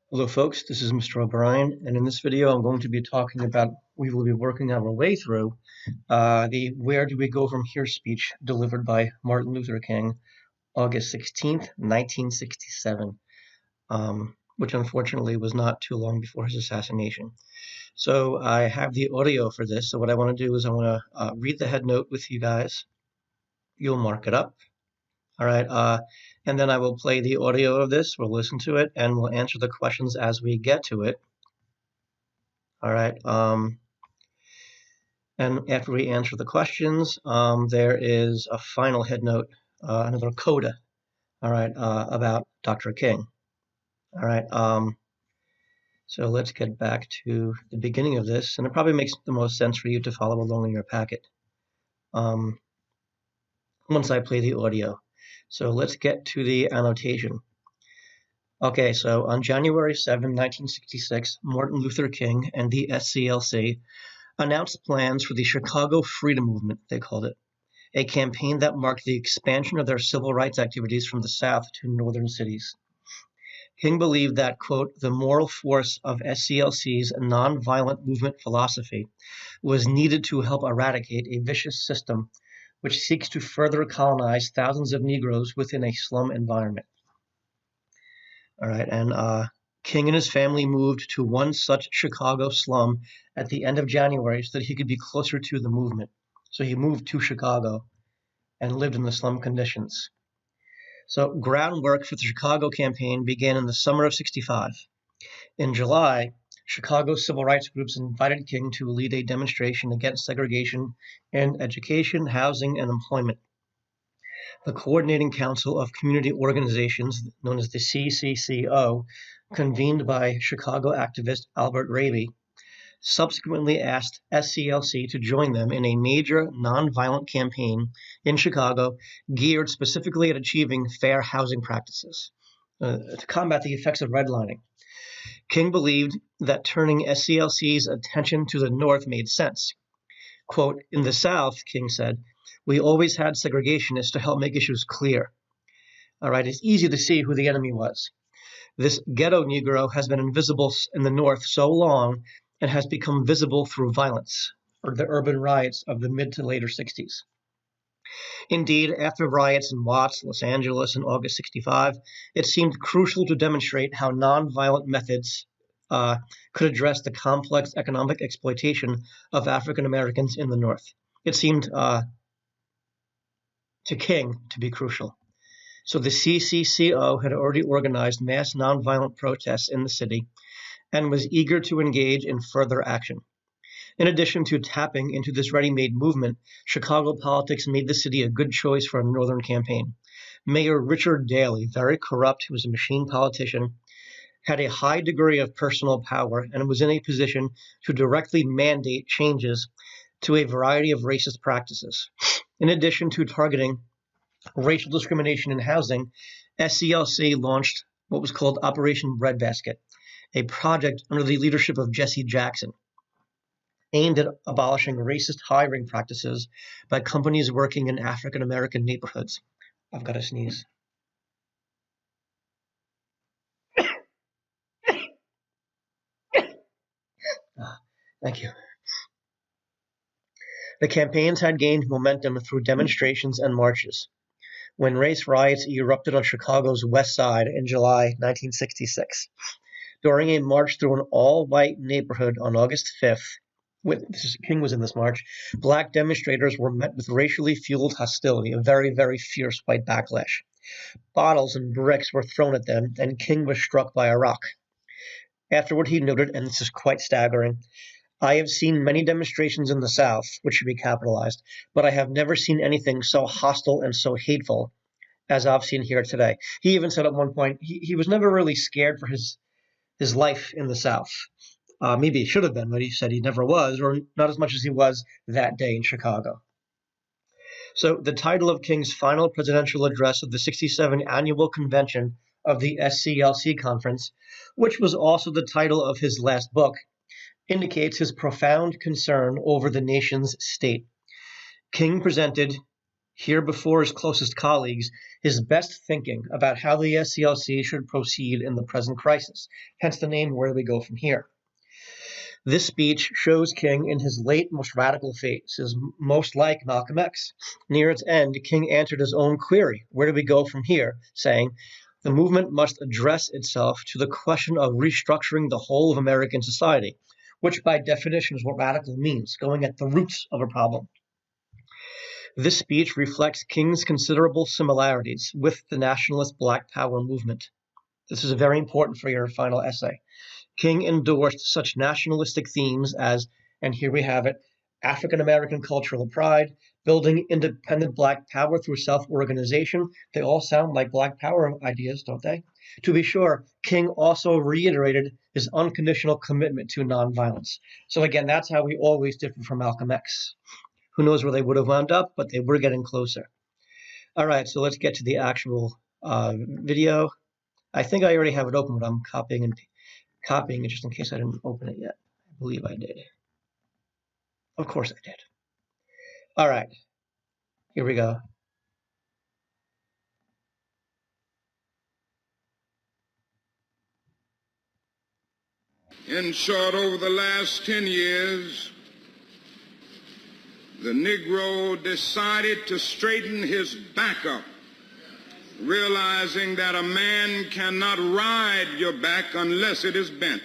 Hello folks, this is Mr. O'Brien, and in this video I'm going to be talking about, we will be working our way through the Where Do We Go From Here speech delivered by Martin Luther King, August 16th, 1967, which unfortunately was not too long before his assassination. So I have the audio for this, so what I want to do is I want to read the head note with you guys. You'll mark it up. All right, and then I will play the audio of this, we'll listen to it, and we'll answer the questions as we get to it. All right, and after we answer the questions, there is a final head note, another coda, all right, about Dr. King. All right, so let's get back to the beginning of this, and it probably makes the most sense for you to follow along in your packet once I play the audio. So let's get to the annotation. Okay, so on January 7, 1966, Martin Luther King and the SCLC announced plans for the Chicago Freedom Movement, they called it, a campaign that marked the expansion of their civil rights activities from the South to northern cities. King believed that, quote, the moral force of SCLC's nonviolent movement philosophy was needed to help eradicate a vicious system which seeks to further colonize thousands of Negroes within a slum environment. All right, and King and his family moved to one such Chicago slum at the end of January so that he could be closer to the movement. So he moved to Chicago and lived in the slum conditions. So groundwork for the Chicago campaign began in the summer of '65. In July, Chicago civil rights groups invited King to lead a demonstration against segregation in education, housing, and employment. The Coordinating Council of Community Organizations, known as the CCCO, convened by Chicago activist Albert Raby, subsequently asked SCLC to join them in a major nonviolent campaign in Chicago geared specifically at achieving fair housing practices to combat the effects of redlining. King believed that turning SCLC's attention to the North made sense. Quote, in the South, King said, we always had segregationists to help make issues clear. All right, it's easy to see who the enemy was. This ghetto Negro has been invisible in the North so long and has become visible through violence, or the urban riots of the mid to later 60s. Indeed, after riots in Watts, Los Angeles in August '65, it seemed crucial to demonstrate how nonviolent methods could address the complex economic exploitation of African Americans in the North. It seemed to King to be crucial. So the CCCO had already organized mass nonviolent protests in the city and was eager to engage in further action. In addition to tapping into this ready-made movement, Chicago politics made the city a good choice for a northern campaign. Mayor Richard Daley, very corrupt, who was a machine politician, had a high degree of personal power and was in a position to directly mandate changes to a variety of racist practices. In addition to targeting racial discrimination in housing, SCLC launched what was called Operation Breadbasket, a project under the leadership of Jesse Jackson, aimed at abolishing racist hiring practices by companies working in African American neighborhoods. I've got to sneeze. Thank you. The campaigns had gained momentum through demonstrations and marches. When race riots erupted on Chicago's West Side in July 1966, during a march through an all-white neighborhood on August 5th, King was in this march, black demonstrators were met with racially fueled hostility, a very, very fierce white backlash. Bottles and bricks were thrown at them, and King was struck by a rock. Afterward, he noted, and this is quite staggering, I have seen many demonstrations in the South, which should be capitalized, but I have never seen anything so hostile and so hateful as I've seen here today. He even said at one point he was never really scared for his life in the South. Maybe he should have been, but he said he never was, or not as much as he was that day in Chicago. So the title of King's final presidential address of the '67 annual convention of the SCLC conference, which was also the title of his last book, indicates his profound concern over the nation's state. King presented here before his closest colleagues, his best thinking about how the SCLC should proceed in the present crisis, hence the name Where Do We Go From Here? This speech shows King in his late, most radical phase, his most like Malcolm X. Near its end, King answered his own query, where do we go from here, saying, the movement must address itself to the question of restructuring the whole of American society, which by definition is what radical means, going at the roots of a problem. This speech reflects King's considerable similarities with the nationalist Black Power movement. This is very important for your final essay. King endorsed such nationalistic themes as, and here we have it, African American cultural pride, building independent Black power through self-organization. They all sound like Black power ideas, don't they? To be sure, King also reiterated his unconditional commitment to nonviolence. So again, that's how we always differ from Malcolm X. Who knows where they would have wound up, but they were getting closer. All right, so let's get to the actual video. I think I already have it open, but I'm copying it just in case I didn't open it yet. I believe I did. Of course I did. All right, here we go. In short, over the last 10 years, the Negro decided to straighten his back up, realizing that a man cannot ride your back unless it is bent.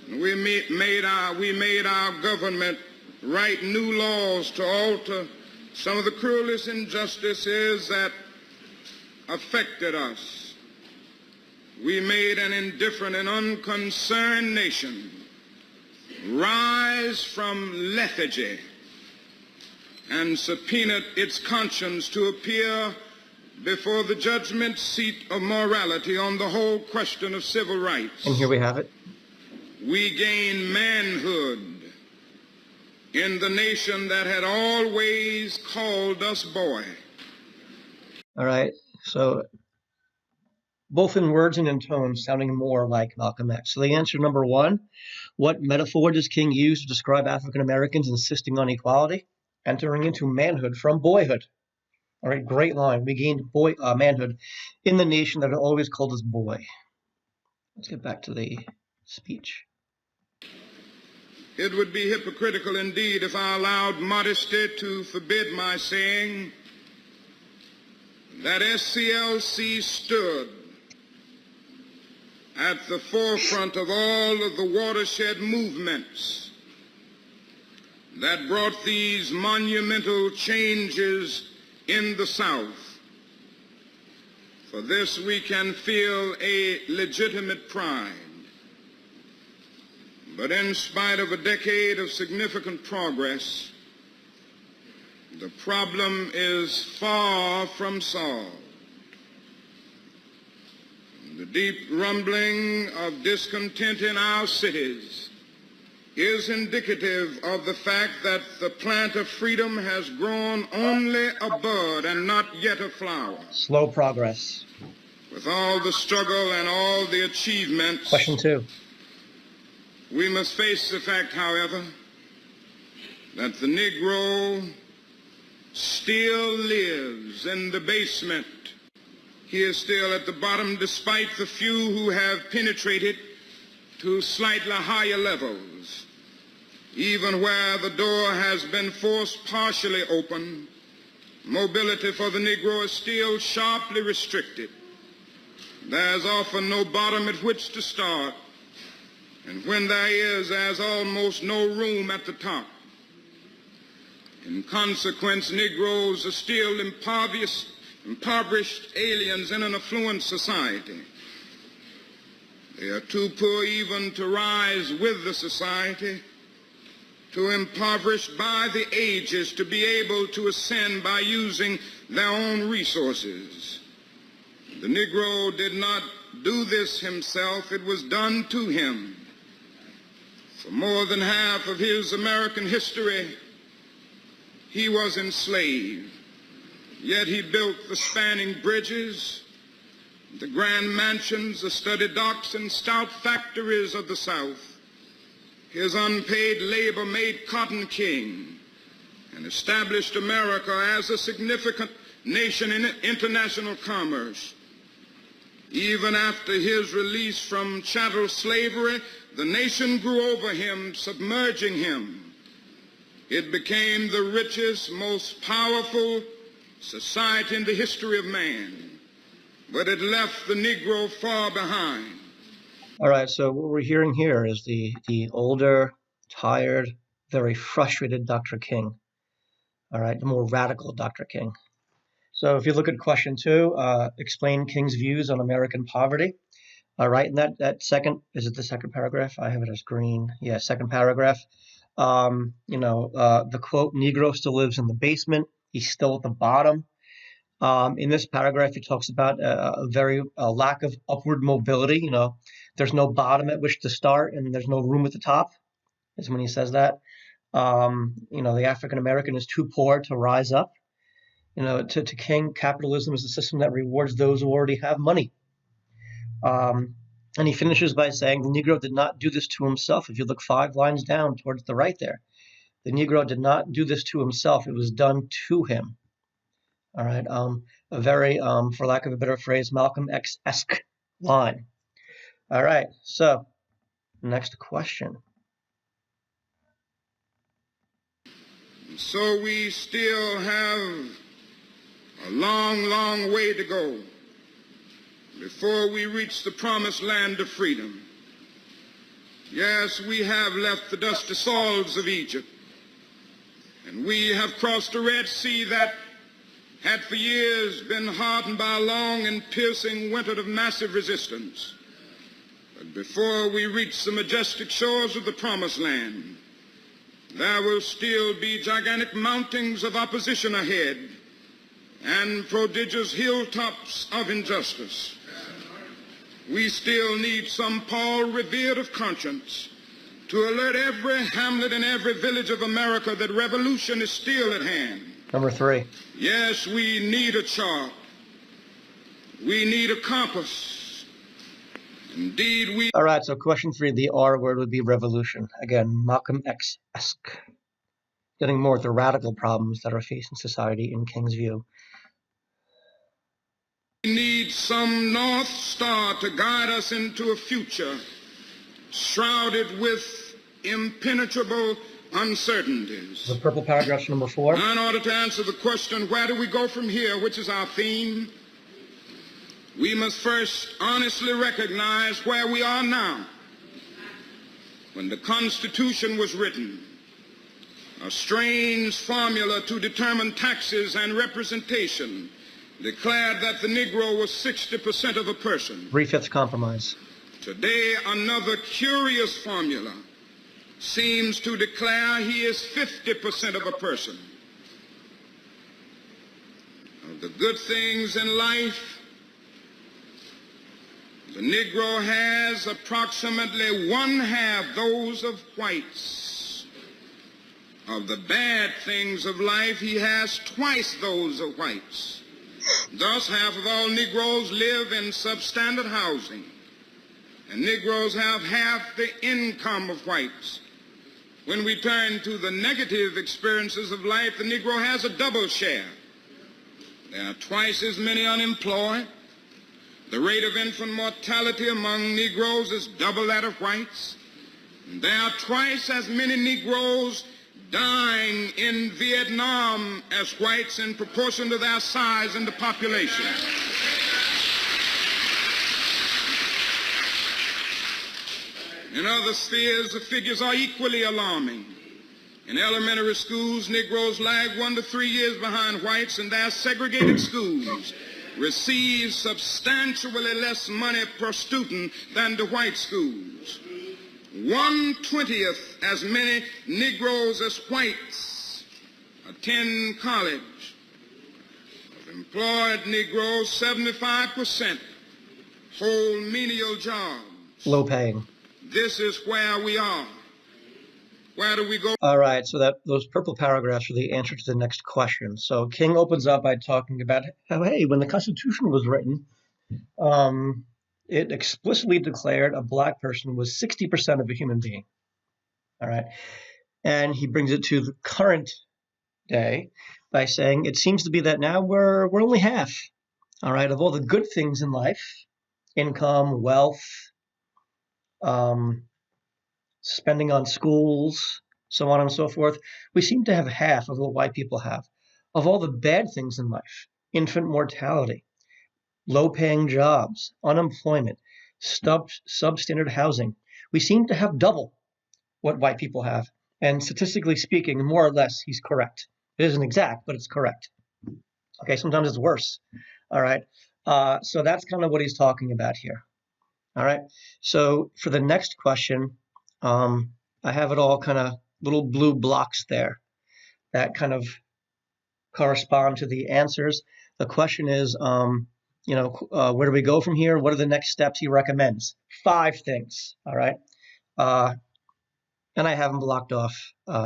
We made our government write new laws to alter some of the cruelest injustices that affected us. We made an indifferent and unconcerned nation rise from lethargy and subpoenaed its conscience to appear before the judgment seat of morality on the whole question of civil rights. And here we have it. We gained manhood in the nation that had always called us boy. All right, so both in words and in tone sounding more like Malcolm X. So the answer number one, what metaphor does King use to describe African Americans insisting on equality? Entering into manhood from boyhood. All right, great line. We gained manhood in the nation that had always called us boy. Let's get back to the speech. It would be hypocritical indeed if I allowed modesty to forbid my saying that SCLC stood at the forefront of all of the watershed movements that brought these monumental changes in the South. For this we can feel a legitimate pride. But in spite of a decade of significant progress, the problem is far from solved. The deep rumbling of discontent in our cities is indicative of the fact that the plant of freedom has grown only a bud and not yet a flower. Slow progress. With all the struggle and all the achievements. Question two. We must face the fact, however, that the Negro still lives in the basement. He is still at the bottom despite the few who have penetrated to slightly higher levels. Even where the door has been forced partially open, mobility for the Negro is still sharply restricted. There's often no bottom at which to start. And when there is, there's almost no room at the top. In consequence, Negroes are still impoverished aliens in an affluent society. They are too poor even to rise with the society, too impoverished by the ages to be able to ascend by using their own resources. The Negro did not do this himself. It was done to him. For more than half of his American history, he was enslaved. Yet he built the spanning bridges, the grand mansions, the studded docks, and stout factories of the South. His unpaid labor made cotton king, and established America as a significant nation in international commerce. Even after his release from chattel slavery, the nation grew over him, submerging him. It became the richest, most powerful society in the history of man, but it left the Negro far behind. All right, so what we're hearing here is the older, tired, very frustrated Dr. King. All right, the more radical Dr. King. So if you look at question 2, explain King's views on American poverty. All right, and that second, is it the second paragraph? I have it as green. Yeah, second paragraph. The quote, Negro still lives in the basement. He's still at the bottom. In this paragraph, he talks about a lack of upward mobility. There's no bottom at which to start, and there's no room at the top. Is when he says that. The African American is too poor to rise up. To King, capitalism is a system that rewards those who already have money. And he finishes by saying the Negro did not do this to himself. If you look 5 lines down towards the right there, the Negro did not do this to himself. It was done to him. All right. A very, for lack of a better phrase, Malcolm X-esque line. All right. So, next question. So we still have a long, long way to go before we reach the promised land of freedom. Yes, we have left the dusty soils of Egypt, and we have crossed the Red Sea that had for years been hardened by a long and piercing winter of massive resistance. But before we reach the majestic shores of the promised land, there will still be gigantic mountains of opposition ahead and prodigious hilltops of injustice. We still need some Paul Revere of conscience to alert every hamlet and every village of America that revolution is still at hand. Number 3. Yes, we need a chart. We need a compass. Indeed, we... All right, so question 3, the R word would be revolution. Again, Malcolm X-esque. Getting more at the radical problems that are facing society in King's view. We need some North Star to guide us into a future shrouded with impenetrable uncertainties. The purple paragraph, number 4. In order to answer the question, where do we go from here, which is our theme, we must first honestly recognize where we are now. When the Constitution was written, a strange formula to determine taxes and representation declared that the Negro was 60% of a person. 3/5 compromise. Today, another curious formula seems to declare he is 50% of a person. Of the good things in life, the Negro has approximately 1/2 those of whites. Of the bad things of life, he has twice those of whites. Thus, half of all Negroes live in substandard housing, and Negroes have half the income of whites. When we turn to the negative experiences of life, the Negro has a double share. There are twice as many unemployed. The rate of infant mortality among Negroes is double that of whites. And there are twice as many Negroes dying in Vietnam as whites in proportion to their size in the population. In other spheres, the figures are equally alarming. In elementary schools, Negroes lag 1 to 3 years behind whites, and their segregated schools receive substantially less money per student than the white schools. 1/20th as many Negroes as whites attend college. Of employed Negroes, 75% hold menial jobs. Low paying. This is where we are. Where do we go? All right, so those purple paragraphs are the answer to the next question. So King opens up by talking about how, hey, when the Constitution was written, it explicitly declared a black person was 60% of a human being. All right. And he brings it to the current Day by saying it seems to be that now we're only half, all right, of all the good things in life, income, wealth, um, spending on schools, so on and so forth. We seem to have half of what white people have. Of all the bad things in life, infant mortality, low-paying jobs, unemployment, substandard housing, we seem to have double what white people have. And statistically speaking, more or less, he's correct. It isn't exact, but it's correct. Okay, sometimes it's worse. All right. So that's kind of what he's talking about here. All right. So for the next question, I have it all kind of little blue blocks there that kind of correspond to the answers. The question is, where do we go from here? What are the next steps he recommends? 5 things. All right. And I have them blocked off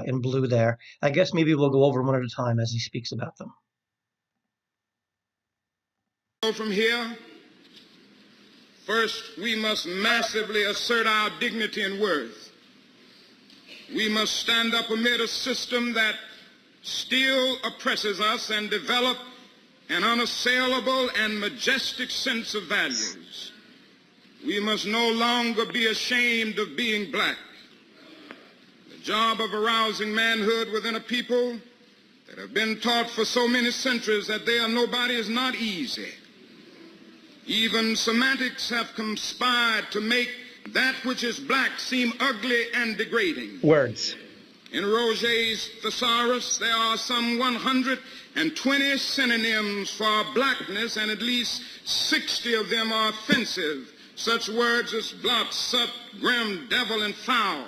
in blue there. I guess maybe we'll go over one at a time as he speaks about them. From here, first, we must massively assert our dignity and worth. We must stand up amid a system that still oppresses us and develop an unassailable and majestic sense of values. We must no longer be ashamed of being black. The job of arousing manhood within a people that have been taught for so many centuries that they are nobody is not easy. Even semantics have conspired to make that which is black seem ugly and degrading. Words. In Roget's thesaurus, there are some 120 synonyms for blackness, and at least 60 of them are offensive. Such words as blot, sut, grim, devil, and foul.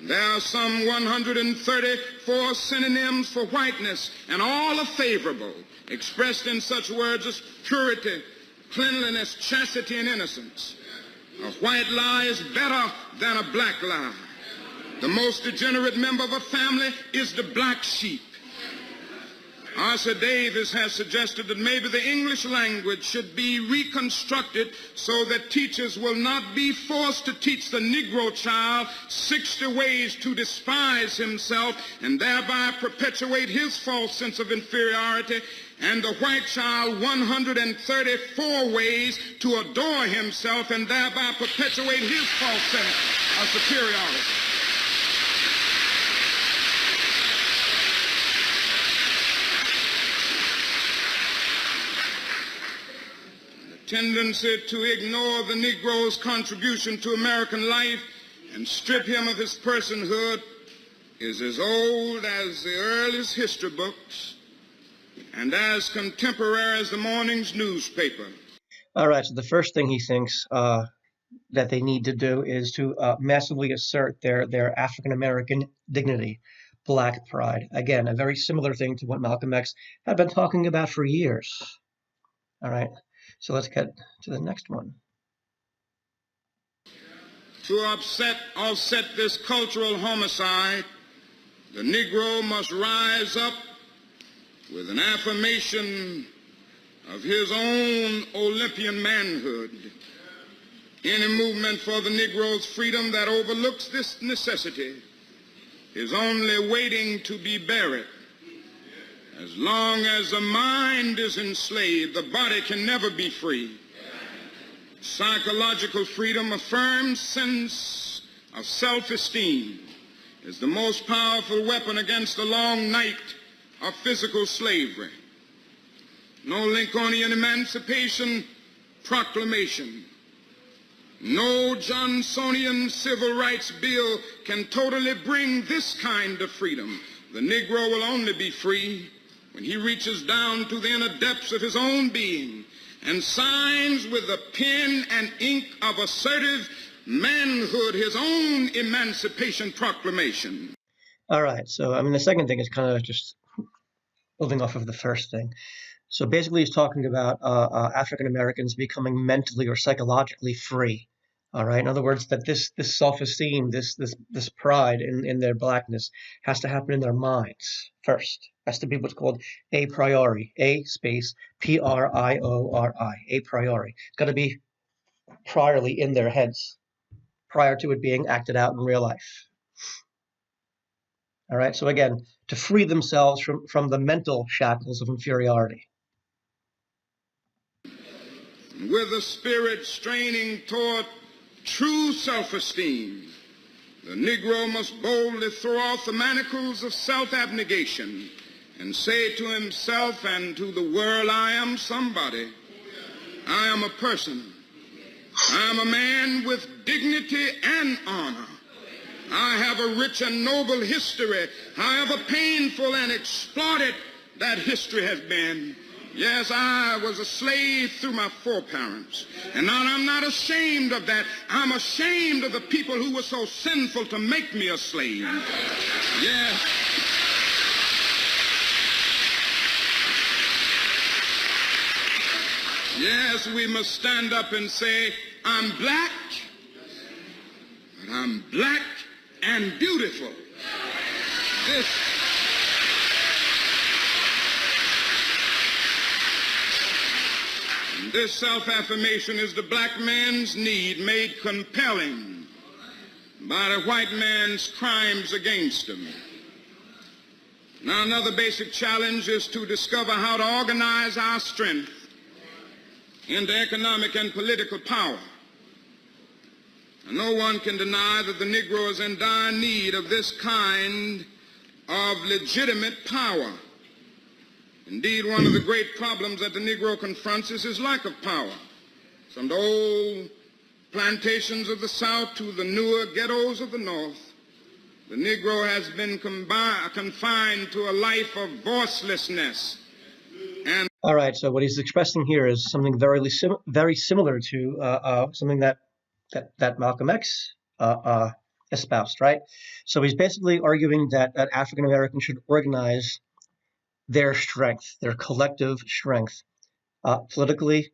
There are some 134 synonyms for whiteness, and all are favorable, expressed in such words as purity, cleanliness, chastity, and innocence. A white lie is better than a black lie. The most degenerate member of a family is the black sheep. Arthur Davis has suggested that maybe the English language should be reconstructed so that teachers will not be forced to teach the Negro child 60 ways to despise himself and thereby perpetuate his false sense of inferiority, and the white child 134 ways to adore himself and thereby perpetuate his false sense of superiority. Tendency to ignore the Negro's contribution to American life and strip him of his personhood is as old as the earliest history books and as contemporary as the morning's newspaper. All right, so the first thing he thinks that they need to do is to massively assert their African-American dignity, black pride. Again, a very similar thing to what Malcolm X had been talking about for years. All right. So let's get to the next one. To offset this cultural homicide, the Negro must rise up with an affirmation of his own Olympian manhood. Any movement for the Negro's freedom that overlooks this necessity is only waiting to be buried. As long as the mind is enslaved, the body can never be free. Psychological freedom, a firm sense of self-esteem, is the most powerful weapon against the long night of physical slavery. No Lincolnian Emancipation Proclamation, no Johnsonian Civil Rights Bill can totally bring this kind of freedom. The Negro will only be free when he reaches down to the inner depths of his own being and signs with the pen and ink of assertive manhood his own Emancipation Proclamation. All right, so the second thing is kind of just building off of the first thing. So basically he's talking about African Americans becoming mentally or psychologically free. All right. In other words, that this self-esteem, this pride in their blackness has to happen in their minds first. Has to be what's called a priori. A space priori. A priori. It's got to be priorly in their heads prior to it being acted out in real life. All right, so again, to free themselves from the mental shackles of inferiority. With a spirit straining toward true self-esteem, the Negro must boldly throw off the manacles of self-abnegation and say to himself and to the world, I am somebody. I am a person. I am a man with dignity and honor. I have a rich and noble history. However painful and exploited that history has been. Yes, I was a slave through my foreparents. And now I'm not ashamed of that. I'm ashamed of the people who were so sinful to make me a slave. Yes. Yes, we must stand up and say, I'm black, but I'm black and beautiful. This self-affirmation is the black man's need made compelling by the white man's crimes against him. Now, another basic challenge is to discover how to organize our strength into economic and political power. And no one can deny that the Negro is in dire need of this kind of legitimate power. Indeed, one of the great problems that the Negro confronts is his lack of power. From the old plantations of the South to the newer ghettos of the North, the Negro has been confined to a life of voicelessness. And all right, so what he's expressing here is something very similar to something that Malcolm X espoused, right? So he's basically arguing that African Americans should organize their strength, their collective strength, politically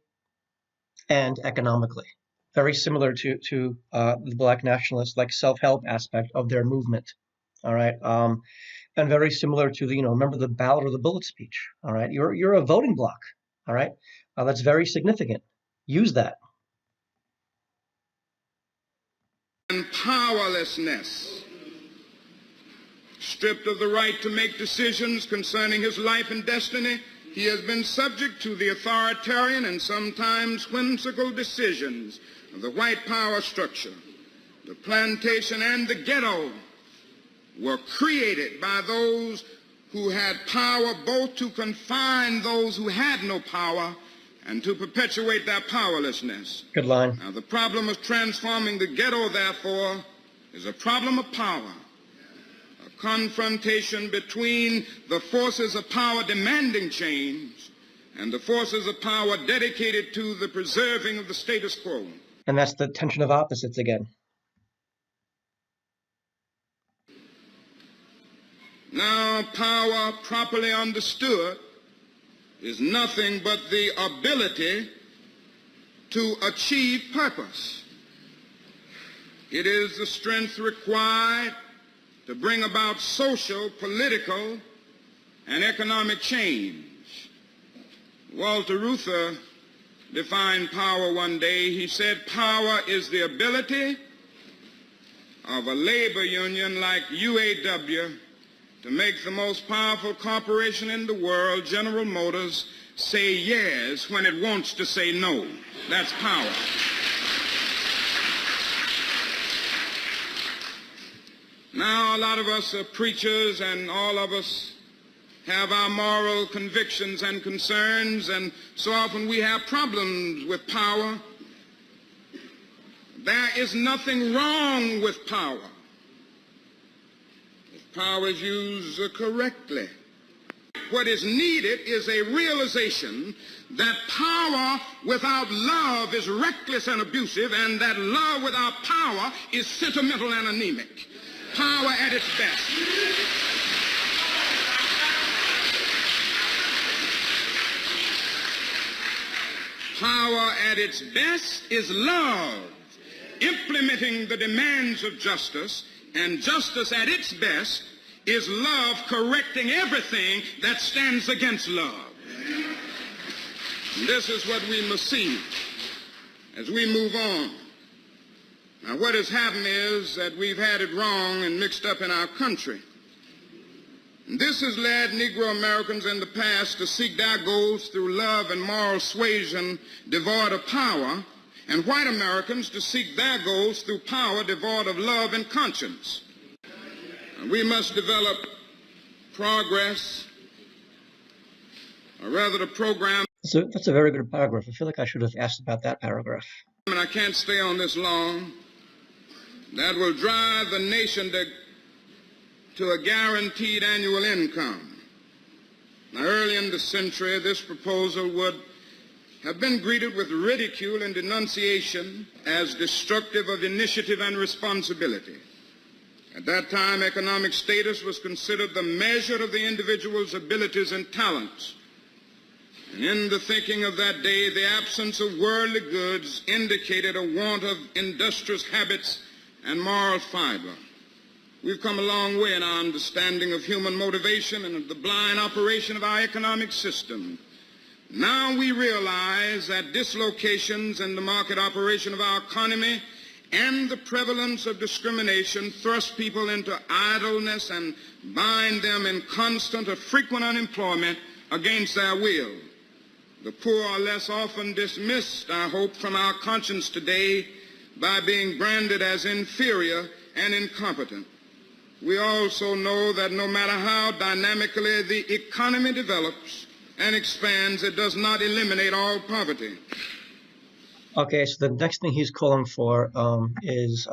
and economically. Very similar to the Black nationalist, like self-help aspect of their movement. All right, and very similar to the, remember the ballot or the bullet speech. All right, you're a voting bloc. All right, that's very significant. Use that. And powerlessness. Stripped of the right to make decisions concerning his life and destiny, he has been subject to the authoritarian and sometimes whimsical decisions of the white power structure. The plantation and the ghetto were created by those who had power both to confine those who had no power and to perpetuate their powerlessness. Good line. Now, the problem of transforming the ghetto, therefore, is a problem of power. Confrontation between the forces of power demanding change and the forces of power dedicated to the preserving of the status quo. And that's the tension of opposites again. Now, power properly understood is nothing but the ability to achieve purpose. It is the strength required to bring about social, political, and economic change. Walter Reuther defined power one day. He said, power is the ability of a labor union like UAW to make the most powerful corporation in the world, General Motors, say yes when it wants to say no. That's power. Now, a lot of us are preachers, and all of us have our moral convictions and concerns, and so often we have problems with power. There is nothing wrong with power if power is used correctly. What is needed is a realization that power without love is reckless and abusive, and that love without power is sentimental and anemic. Power at its best. Power at its best is love, implementing the demands of justice, and justice at its best is love correcting everything that stands against love. And this is what we must see as we move on. Now, what has happened is that we've had it wrong and mixed up in our country. This has led Negro Americans in the past to seek their goals through love and moral suasion devoid of power, and white Americans to seek their goals through power devoid of love and conscience. We must develop progress, or rather the program. So that's a very good paragraph. I feel like I should have asked about that paragraph. And I can't stay on this long. That will drive the nation to a guaranteed annual income. Now, early in the century, this proposal would have been greeted with ridicule and denunciation as destructive of initiative and responsibility. At that time, economic status was considered the measure of the individual's abilities and talents. And in the thinking of that day, the absence of worldly goods indicated a want of industrious habits and moral fiber. We've come a long way in our understanding of human motivation and of the blind operation of our economic system. Now we realize that dislocations in the market operation of our economy and the prevalence of discrimination thrust people into idleness and bind them in constant or frequent unemployment against their will. The poor are less often dismissed, I hope, from our conscience today by being branded as inferior and incompetent. We also know that no matter how dynamically the economy develops and expands, it does not eliminate all poverty. Okay, so the next thing he's calling for is,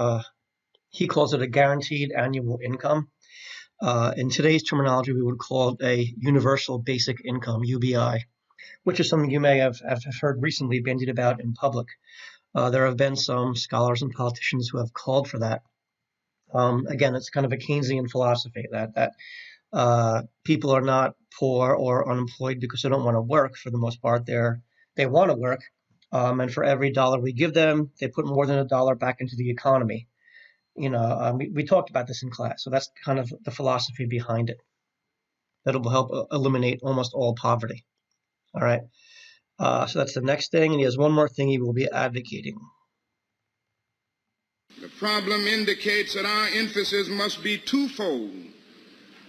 he calls it a guaranteed annual income. In today's terminology, we would call it a universal basic income, UBI, which is something you may have heard recently bandied about in public. There have been some scholars and politicians who have called for that. Again, it's kind of a Keynesian philosophy that people are not poor or unemployed because they don't want to work. For the most part, they want to work. And for every dollar we give them, they put more than $1 back into the economy. We talked about this in class, so that's kind of the philosophy behind it. That will help eliminate almost all poverty. All right. So that's the next thing, and he has one more thing he will be advocating. The problem indicates that our emphasis must be twofold.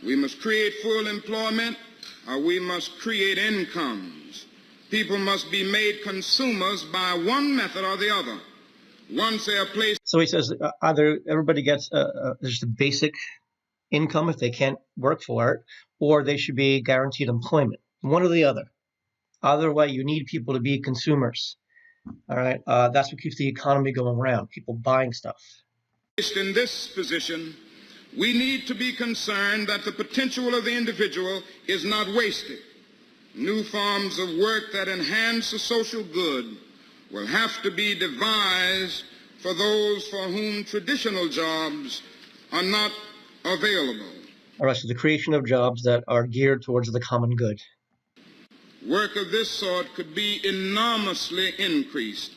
We must create full employment, or we must create incomes. People must be made consumers by one method or the other. Once they are placed. So he says either everybody gets just a basic income if they can't work for it, or they should be guaranteed employment. One or the other. Either way, you need people to be consumers. All right, that's what keeps the economy going around. People buying stuff. In this position, we need to be concerned that the potential of the individual is not wasted. New forms of work that enhance the social good will have to be devised for those for whom traditional jobs are not available. All right, so the creation of jobs that are geared towards the common good. Work of this sort could be enormously increased.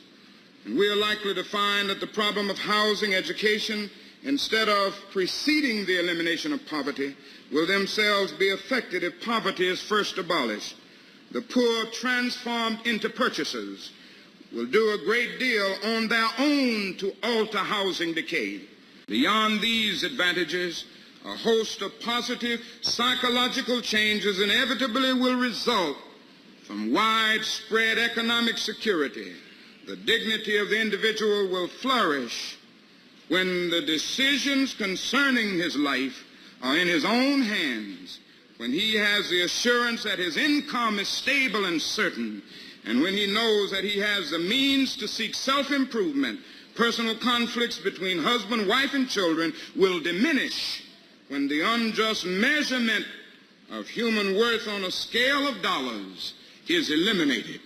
And we are likely to find that the problem of housing, education, instead of preceding the elimination of poverty, will themselves be affected if poverty is first abolished. The poor, transformed into purchasers, will do a great deal on their own to alter housing decay. Beyond these advantages, a host of positive psychological changes inevitably will result from widespread economic security. The dignity of the individual will flourish when the decisions concerning his life are in his own hands, when he has the assurance that his income is stable and certain, and when he knows that he has the means to seek self-improvement. Personal conflicts between husband, wife, and children will diminish when the unjust measurement of human worth on a scale of dollars is eliminated.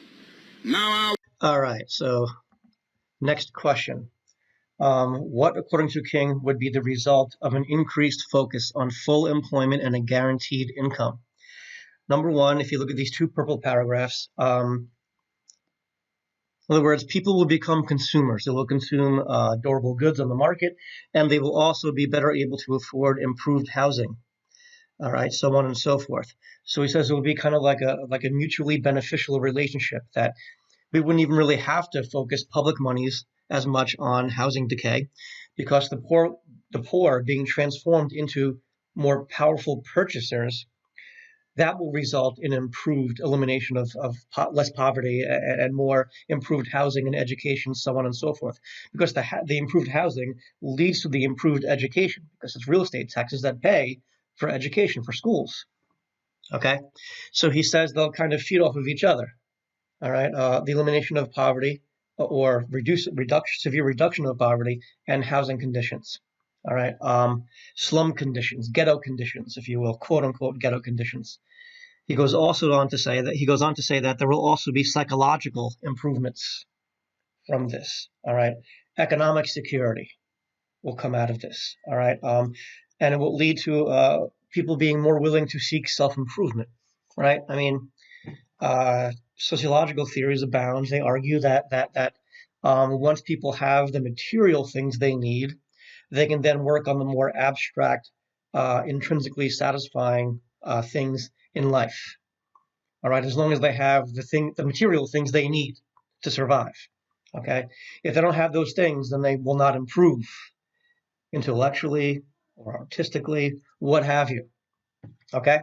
Now, all right, so next question. What, according to King, would be the result of an increased focus on full employment and a guaranteed income? Number one, if you look at these two purple paragraphs, in other words, people will become consumers. They will consume durable goods on the market, and they will also be better able to afford improved housing. All right, so on and so forth. So he says it will be kind of like a mutually beneficial relationship, that we wouldn't even really have to focus public monies as much on housing decay, because the poor being transformed into more powerful purchasers that will result in improved elimination of less poverty and more improved housing and education, so on and so forth. Because the improved housing leads to the improved education, because it's real estate taxes that pay for education, for schools. Okay, so he says they'll kind of feed off of each other. All right, the elimination of poverty or severe reduction of poverty and housing conditions. All right, slum conditions, ghetto conditions, if you will, quote unquote ghetto conditions. He goes on to say that there will also be psychological improvements from this. All right, economic security will come out of this. All right, and it will lead to people being more willing to seek self-improvement. Right? I mean, sociological theories abound. They argue that once people have the material things they need, they can then work on the more abstract, intrinsically satisfying things in life. All right, as long as they have the material things they need to survive. Okay, if they don't have those things, then they will not improve intellectually or artistically, what have you. Okay,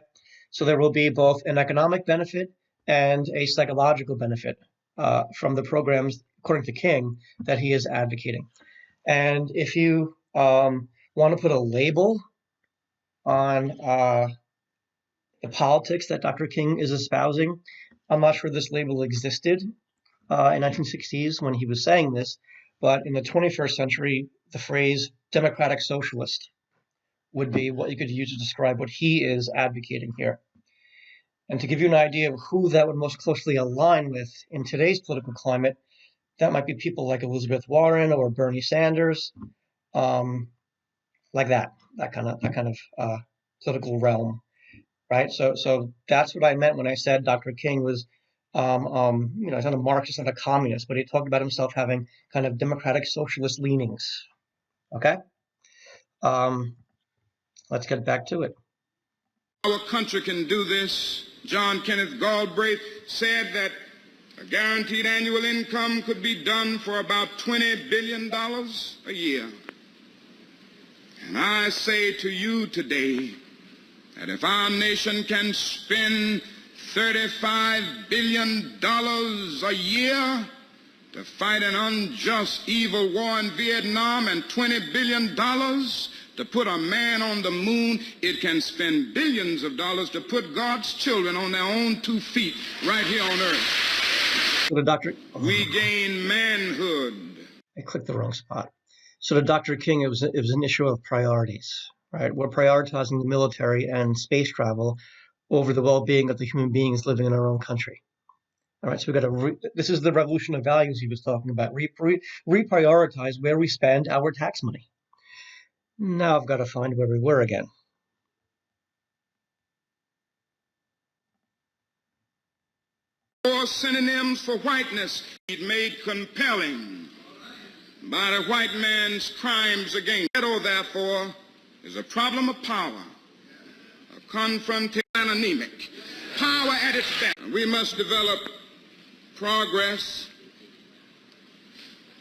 so there will be both an economic benefit and a psychological benefit from the programs, according to King, that he is advocating. And if you want to put a label on the politics that Dr. King is espousing, I'm not sure this label existed in 1960s when he was saying this, but in the 21st century, the phrase democratic socialist would be what you could use to describe what he is advocating here. And to give you an idea of who that would most closely align with in today's political climate, that might be people like Elizabeth Warren or Bernie Sanders, like that kind of political realm, right? So that's what I meant when I said Dr. King was, he's not a Marxist, not a communist, but he talked about himself having kind of democratic socialist leanings. Okay, let's get back to it. Our country can do this. John Kenneth Galbraith said that a guaranteed annual income could be done for about $20 billion a year. And I say to you today that if our nation can spend $35 billion a year to fight an unjust, evil war in Vietnam and $20 billion to put a man on the moon, it can spend billions of dollars to put God's children on their own 2 feet right here on earth. So the doctor, we gain manhood. I clicked the wrong spot. So to Dr. King, it was an issue of priorities, right? We're prioritizing the military and space travel over the well-being of the human beings living in our own country. All right, so we got to. This is the revolution of values he was talking about. Reprioritize where we spend our tax money. Now I've got to find where we were again. Four synonyms for whiteness made compelling by the white man's crimes against. Ghetto, therefore, is a problem of power, a confrontation, anemic, power at its best. We must develop progress,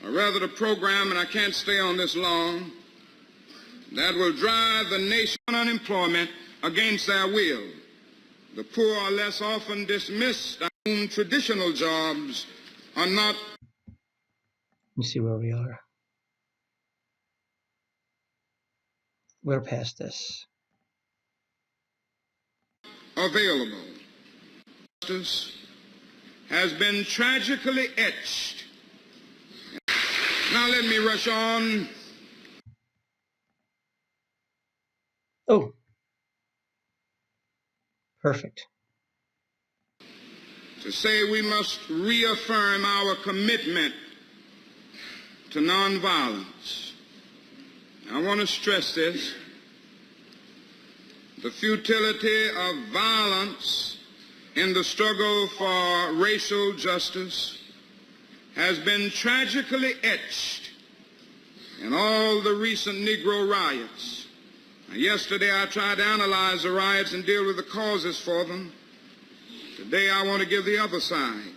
or rather the program, and I can't stay on this long, that will drive the nation on unemployment against their will. The poor are less often dismissed, whom traditional jobs are not. Let me see where we are. We're past this. Available. Justice has been tragically etched. Now let me rush on. Oh, perfect. To say we must reaffirm our commitment to nonviolence. I want to stress this. The futility of violence in the struggle for racial justice has been tragically etched in all the recent Negro riots. Yesterday I tried to analyze the riots and deal with the causes for them. Today I want to give the other side.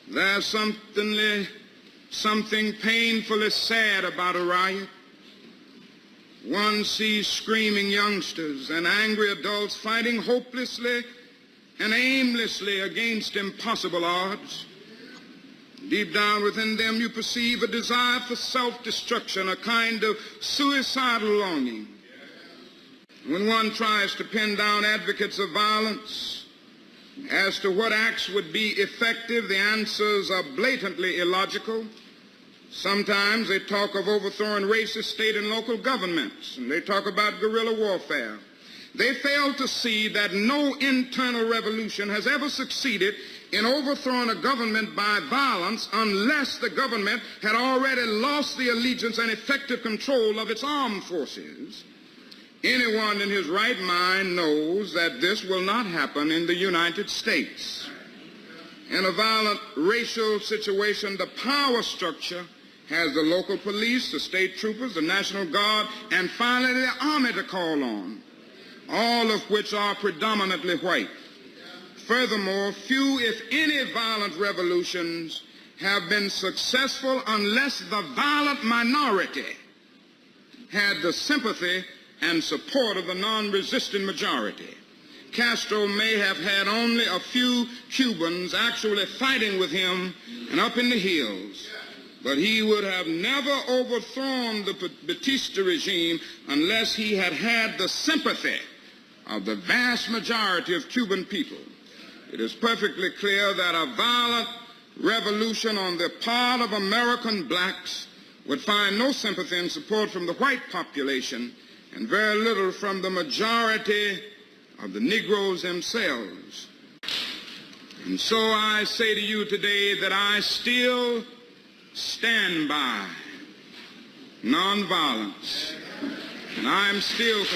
There's something painfully sad about a riot. one sees screaming youngsters and angry adults fighting hopelessly and aimlessly against impossible odds. Deep down within them you perceive a desire for self-destruction, a kind of suicidal longing. When one tries to pin down advocates of violence as to what acts would be effective, the answers are blatantly illogical. Sometimes they talk of overthrowing racist state and local governments, and they talk about guerrilla warfare. They fail to see that no internal revolution has ever succeeded in overthrowing a government by violence unless the government had already lost the allegiance and effective control of its armed forces. Anyone in his right mind knows that this will not happen in the United States. In a violent racial situation, the power structure has the local police, the state troopers, the National Guard, and finally the Army to call on, all of which are predominantly white. Furthermore, few, if any, violent revolutions have been successful unless the violent minority had the sympathy and support of the non-resistant majority. Castro may have had only a few Cubans actually fighting with him and up in the hills, but he would have never overthrown the Batista regime unless he had had the sympathy of the vast majority of Cuban people. It is perfectly clear that a violent revolution on the part of American blacks would find no sympathy and support from the white population and very little from the majority of the Negroes themselves. And so I say to you today that I still stand by nonviolence, and I'm still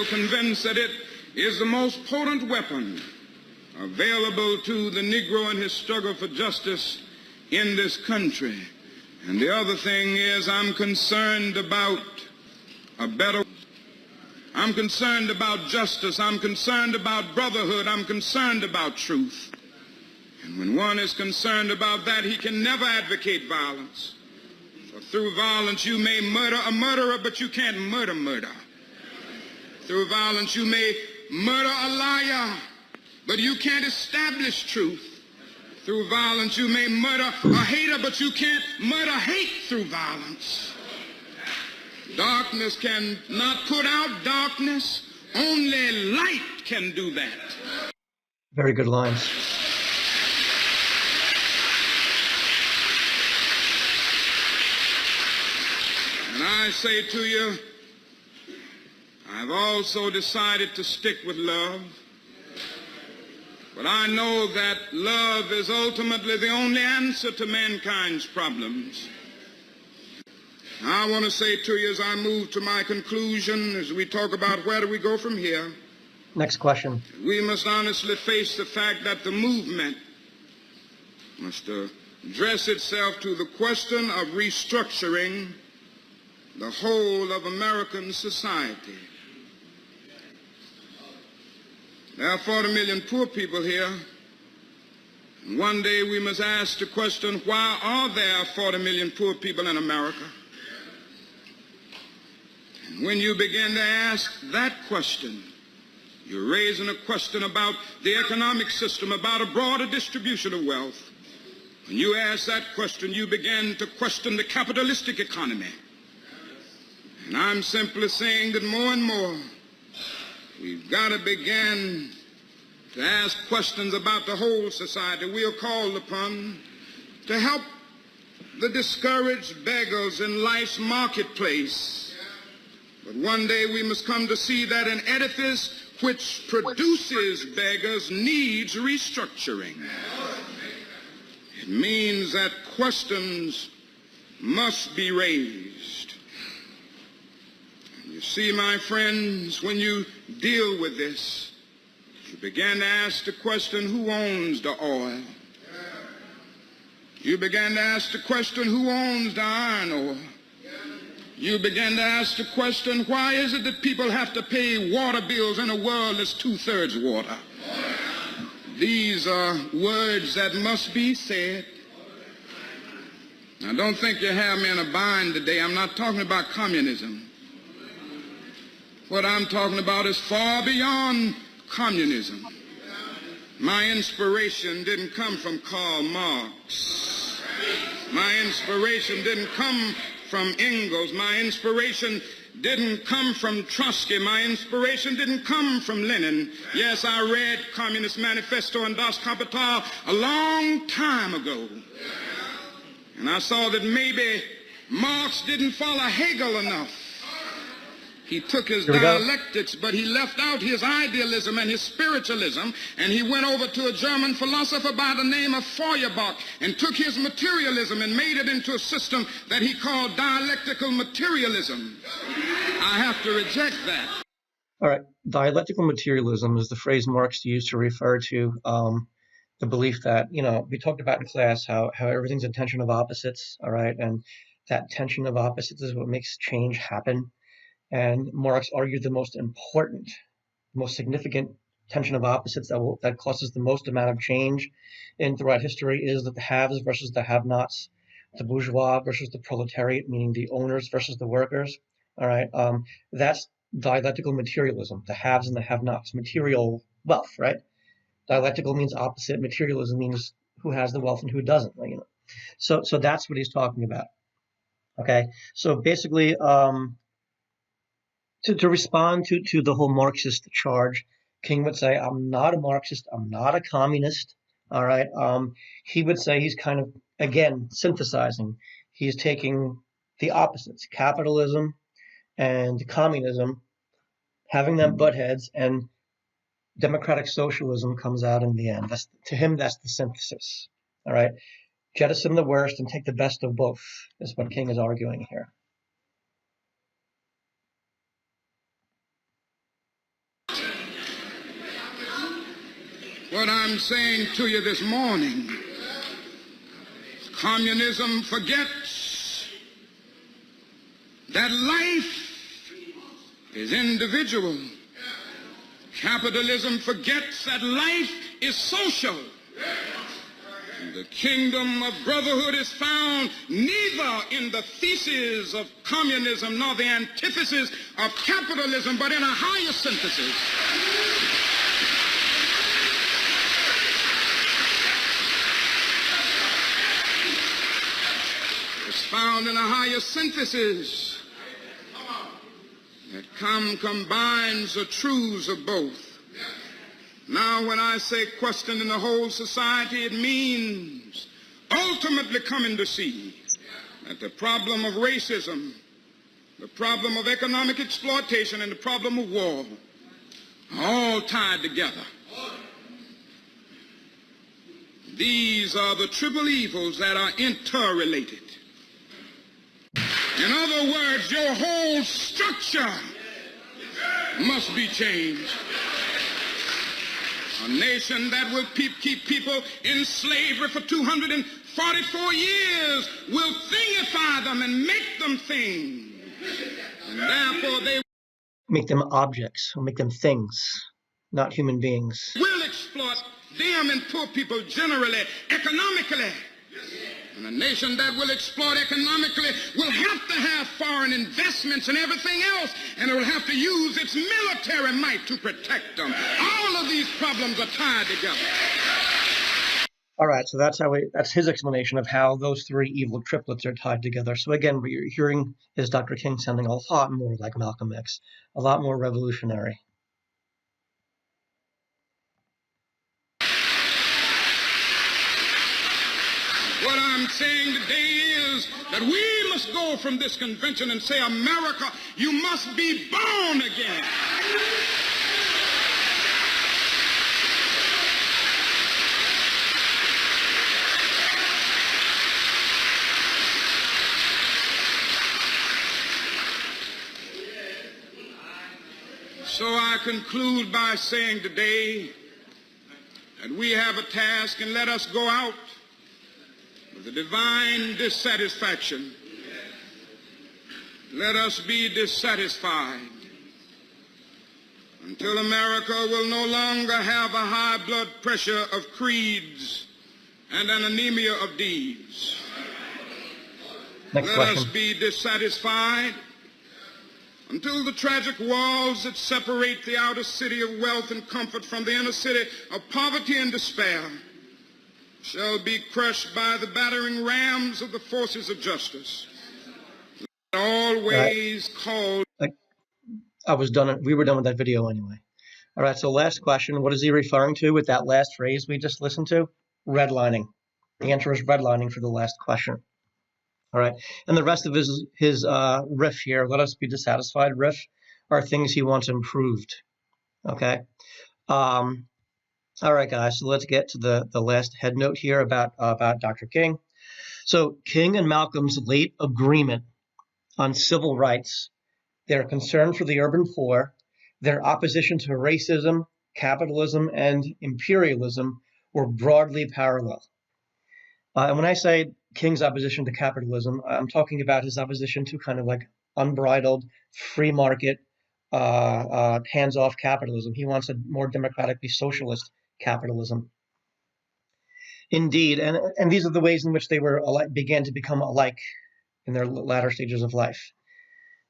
convinced that it is the most potent weapon available to the Negro in his struggle for justice in this country. And the other thing is I'm concerned about I'm concerned about justice. I'm concerned about brotherhood. I'm concerned about truth. And when one is concerned about that, he can never advocate violence. For through violence you may murder a murderer, but you can't murder murder. Through violence you may murder a liar, but you can't establish truth. Through violence you may murder a hater, but you can't murder hate through violence. Darkness cannot put out darkness. Only light can do that. Very good lines. And I say to you, I've also decided to stick with love. But I know that love is ultimately the only answer to mankind's problems. I want to say to you as I move to my conclusion, as we talk about where do we go from here. Next question. We must honestly face the fact that the movement must address itself to the question of restructuring the whole of American society. There are 40 million poor people here. And one day we must ask the question, why are there 40 million poor people in America? And when you begin to ask that question, you're raising a question about the economic system, about a broader distribution of wealth. When you ask that question, you begin to question the capitalistic economy. And I'm simply saying that more and more, we've got to begin to ask questions about the whole society. We are called upon to help the discouraged beggars in life's marketplace. But one day we must come to see that an edifice which produces beggars needs restructuring. It means that questions must be raised. You see, my friends, when you deal with this, you begin to ask the question, who owns the oil? You begin to ask the question, who owns the iron ore? You begin to ask the question, why is it that people have to pay water bills in a world that's 2/3 water? These are words that must be said. Now, don't think you have me in a bind today. I'm not talking about communism. What I'm talking about is far beyond communism. My inspiration didn't come from Karl Marx. My inspiration didn't come from Engels. My inspiration didn't come from Trotsky. My inspiration didn't come from Lenin. Yes, I read Communist Manifesto and Das Kapital a long time ago. And I saw that maybe Marx didn't follow Hegel enough. He took his dialectics, but he left out his idealism and his spiritualism, and he went over to a German philosopher by the name of Feuerbach and took his materialism and made it into a system that he called dialectical materialism. I have to reject that. All right. Dialectical materialism is the phrase Marx used to refer to the belief that, we talked about in class how everything's a tension of opposites, all right? And that tension of opposites is what makes change happen. And Marx argued the most important, most significant tension of opposites that causes the most amount of change throughout history is that the haves versus the have-nots, the bourgeois versus the proletariat, meaning the owners versus the workers. All right, that's dialectical materialism, the haves and the have-nots, material wealth, right? Dialectical means opposite, materialism means who has the wealth and who doesn't. So that's what he's talking about. Okay, so basically, to respond to the whole Marxist charge, King would say, I'm not a Marxist, I'm not a communist, all right? He would say he's kind of, again, synthesizing. He's taking the opposites, capitalism and communism, having them butt heads, and democratic socialism comes out in the end. To him, that's the synthesis, all right? Jettison the worst and take the best of both is what King is arguing here. What I'm saying to you this morning, communism forgets that life is individual. Capitalism forgets that life is social. The kingdom of brotherhood is found neither in the thesis of communism nor the antithesis of capitalism, but in a higher synthesis. It's found in a higher synthesis that combines the truths of both. Now, when I say questioning the whole society, it means ultimately coming to see that the problem of racism, the problem of economic exploitation, and the problem of war are all tied together. These are the triple evils that are interrelated. In other words, your whole structure must be changed. A nation that will keep people in slavery for 244 years will thingify them and make them things. And therefore they make them objects, or make them things, not human beings. Will exploit them and poor people generally, economically. And a nation that will exploit economically will have to have foreign investments and everything else, and it will have to use its military might to protect them. All of these problems are tied together. All right, so that's his explanation of how those three evil triplets are tied together. So again, what you're hearing is Dr. King sounding a lot more like Malcolm X, a lot more revolutionary. What I'm saying today is that we must go from this convention and say, America, you must be born again. So I conclude by saying today that we have a task, and let us go out with a divine dissatisfaction. Let us be dissatisfied until America will no longer have a high blood pressure of creeds and an anemia of deeds. Next Let us question. be dissatisfied until the tragic walls that separate the outer city of wealth and comfort from the inner city of poverty and despair shall be crushed by the battering rams of the forces of justice. Always called. We were done with that video anyway. All right, so last question. What is he referring to with that last phrase we just listened to? Redlining. The answer is redlining for the last question. All right, and the rest of his riff here, let us be dissatisfied riff, are things he wants improved. Okay. All right, guys, so let's get to the last head note here about Dr. King. So King and Malcolm's late agreement on civil rights, their concern for the urban poor, their opposition to racism, capitalism, and imperialism were broadly parallel. And when I say King's opposition to capitalism, I'm talking about his opposition to kind of like unbridled, free market, hands-off capitalism. He wants a more democratically socialist capitalism. Indeed, and these are the ways in which they began to become alike in their latter stages of life.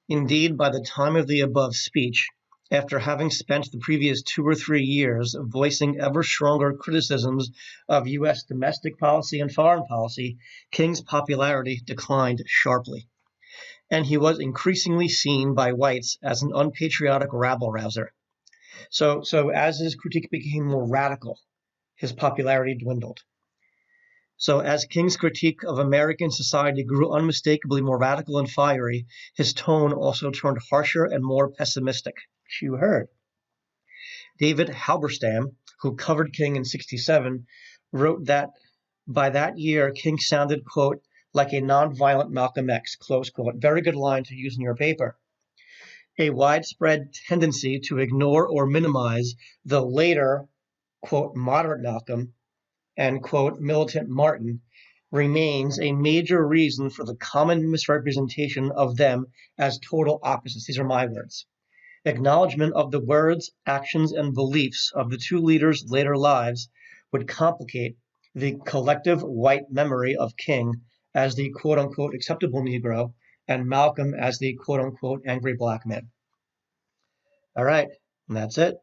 Indeed, by the time of the above speech, after having spent the previous 2 or 3 years voicing ever stronger criticisms of U.S. domestic policy and foreign policy, King's popularity declined sharply, and he was increasingly seen by whites as an unpatriotic rabble-rouser. So as his critique became more radical, his popularity dwindled. So as King's critique of American society grew unmistakably more radical and fiery, his tone also turned harsher and more pessimistic, which you heard. David Halberstam, who covered King in '67, wrote that by that year, King sounded, quote, like a nonviolent Malcolm X, close quote. Very good line to use in your paper. A widespread tendency to ignore or minimize the later, quote, moderate Malcolm, and, quote, militant Martin, remains a major reason for the common misrepresentation of them as total opposites. These are my words. Acknowledgement of the words, actions, and beliefs of the two leaders' later lives would complicate the collective white memory of King as the quote-unquote acceptable Negro and Malcolm as the quote-unquote angry black man. All right, and that's it.